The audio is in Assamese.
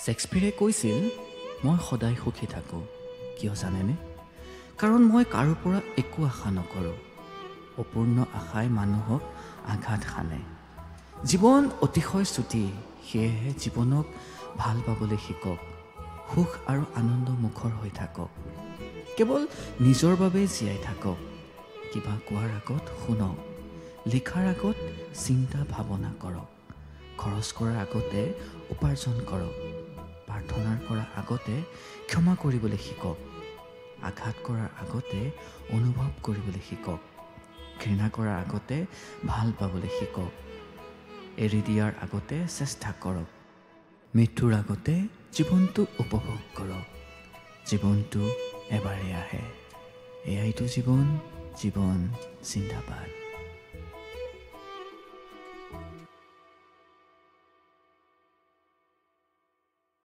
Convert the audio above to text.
শেক্সপিয়াৰে কৈছিল, মই সদায় সুখী থাকোঁ। কিয় জানেনে? কাৰণ মই কাৰো পৰা একো আশা নকৰোঁ। অপূৰ্ণ আশাই মানুহক আঘাত সানে। জীৱন অতিশয় চুটি, সেয়েহে জীৱনক ভাল পাবলৈ শিকক। সুখ আৰু আনন্দ মুখৰ হৈ থাকক। কেৱল নিজৰ বাবে জীয়াই থাকক। কিবা কোৱাৰ আগত শুনক। লিখাৰ আগত চিন্তা ভাৱনা কৰক। খৰচ কৰাৰ আগতে উপাৰ্জন কৰক। প্ৰাৰ্থনাৰ কৰাৰ আগতে ক্ষমা কৰিবলৈ শিকক। আঘাত কৰাৰ আগতে অনুভৱ কৰিবলৈ শিকক। ঘৃণা কৰাৰ আগতে ভাল পাবলৈ শিকক। এৰি দিয়াৰ আগতে চেষ্টা কৰক। মৃত্যুৰ আগতে জীৱনটো উপভোগ কৰক। জীৱনটো এবাৰেই আহে। এয়াইতো জীৱন, জীৱন জিন্দাবাদ।